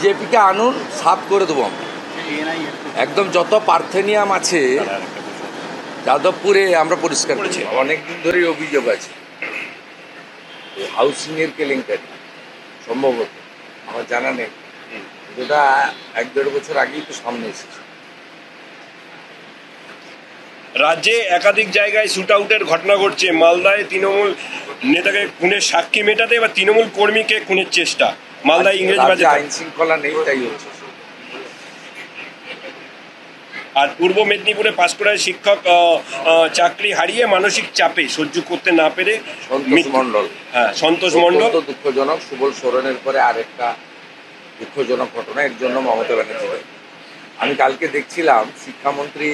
বিজেপিকে আনুন, সাফ করে দেবো আমরা। একদম যত পার্থেনিয়াম আছে যাদবপুরে আমরা পরিষ্কার করছি। অনেকদিন ধরেই অভিযোগ আছে হাউসিংয়ের কেলেঙ্কারি, সম্ভবত আমার জানা নেই, যেটা 1-1.5 বছর আগেই তো সামনে এসেছে। রাজ্যে একাধিক জায়গায় শুট আউটের ঘটনা ঘটছে। মালদায় তৃণমূল নেতাকে খুনের সাক্ষী মেটাতে বা তৃণমূল কর্মীকে খুনের চেষ্টা। মালদায় ইংরেজবাজারে আইন শৃঙ্খলা নেই, তাই হচ্ছে। আর পূর্ব মেদিনীপুরে পাঁশকুড়ায় শিক্ষক চাকরি হারিয়ে মানসিক চাপে সহ্য করতে না পেরে সন্তোষ মণ্ডল। দুঃখজনক। সুবল সোরেনের পরে আরেকটা দুঃখজনক ঘটনা। এর জন্য মমতা ব্যানার্জি, আমি কালকে দেখছিলাম শিক্ষামন্ত্রী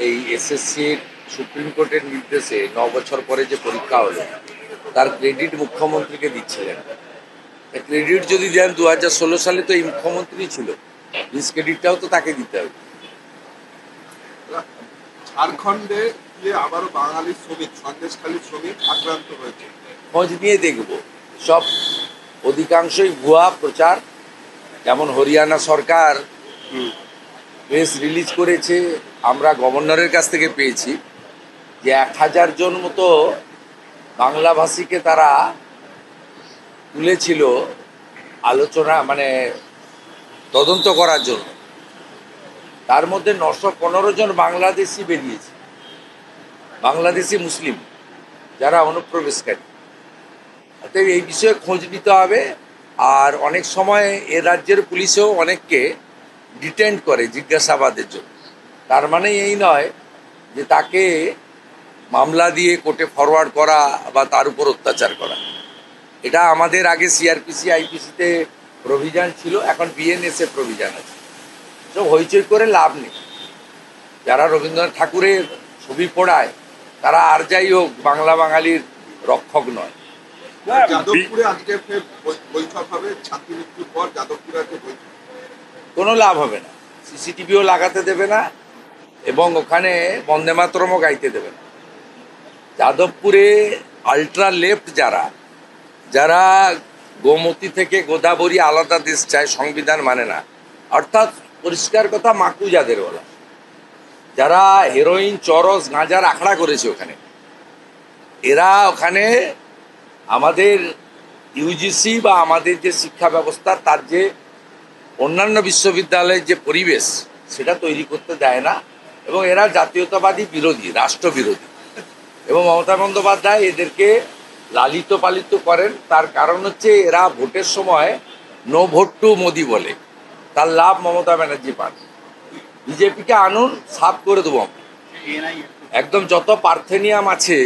এই এসএসসির সুপ্রিম কোর্টের নির্দেশে 9 বছর পরে যে পরীক্ষা হলো তার ক্রেডিট মুখ্যমন্ত্রীকে দিচ্ছিলেন। ক্রেডিট যদি দেন 2016 সালে তো এই মুখ্যমন্ত্রী ছিল, ক্রেডিটটাও তো তাকে দিতে হবে। ঝাড়খণ্ডে আবারও বাঙালি শ্রমিক, সন্দেশখালী শ্রমিক আক্রান্ত হয়েছে। খোঁজ নিয়ে দেখব। সব অধিকাংশই ভুয়া প্রচার। যেমন হরিয়ানা সরকার প্রেস রিলিজ করেছে, আমরা গভর্নরের কাছ থেকে পেয়েছি যে 1000 জন মতো বাংলাভাষীকে তারা তুলেছিল আলোচনা, মানে তদন্ত করার জন্য। তার মধ্যে 915 জন বাংলাদেশি বেরিয়েছে, বাংলাদেশি মুসলিম যারা অনুপ্রবেশকারী। অতএব এই বিষয়ে খোঁজ নিতে হবে। আর অনেক সময় এ রাজ্যের পুলিশেও অনেককে ডিটেন্ড করে জিজ্ঞাসাবাদের জন্য। তার মানে এই নয় যে তাকে মামলা দিয়ে কোর্টে ফরওয়ার্ড করা বা তার উপর অত্যাচার করা। এটা আমাদের আগে সিআরপিসি আইপিসিতে প্রভিজান ছিল, এখন বিএনএসএ প্রভিজান আছে। তো হইচই করে লাভ নেই। যারা রবীন্দ্রনাথ ঠাকুরের ছবি পড়ায় তারা আর যাই হোক বাংলা বাঙালির রক্ষক নয়। যাদবপুরে আজকে বৈঠক হবে, ছাত্রী মৃত্যুর পর যাদবপুরে আজকে বৈঠক। কোনো লাভ হবে না, সিসিটিভিও লাগাতে দেবে না এবং ওখানে বন্দে মাতরমও গাইতে দেবে না। যাদবপুরে আলট্রা লেফট যারা যারা গোমতী থেকে গোদাবরী আলাদা দেশ চায়, সংবিধান মানে না, অর্থাৎ পরিষ্কার কথা মাকু যাদের বলা, যারা হেরোইন, চরস, গাঁজার আখড়া করেছে ওখানে, এরা ওখানে আমাদের ইউজিসি বা আমাদের যে শিক্ষা ব্যবস্থা তার যে অন্যান্য বিশ্ববিদ্যালয়ের যে পরিবেশ সেটা তৈরি করতে দেয় না। এবং এরা জাতীয়তাবাদী বিরোধী, রাষ্ট্রবিরোধী। এবং মমতা বন্দ্যোপাধ্যায় এদেরকে লালিত পালিত করেন। তার কারণ হচ্ছে এরা ভোটের সময় নো ভোট টু মোদি বলে, তার লাভ মমতা ব্যানার্জি পান। বিজেপিকে আনুন, সাফ করে দেবো আমরা। একদম যত পার্থেনিয়াম আছে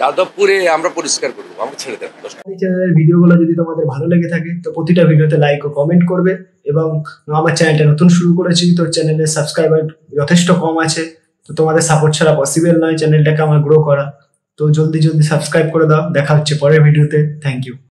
যাদবপুরে আমরা পরিষ্কার করবো, আমরা ছেড়ে দেবো। এই চ্যানেলের ভিডিওগুলো যদি তোমাদের ভালো লেগে থাকে তো প্রতিটা ভিডিওতে লাইক ও কমেন্ট করবে। এবং আমার চ্যানেলটা নতুন শুরু করেছি, তো চ্যানেলের সাবস্ক্রাইবার যথেষ্ট কম আছে, তো তোমাদের সাপোর্ট ছাড়া পসিবল নয় চ্যানেলটাকে আমার গ্রো করা। তো জলদি সাবস্ক্রাইব করে দাও। দেখা হচ্ছে পরের ভিডিওতে। Thank you.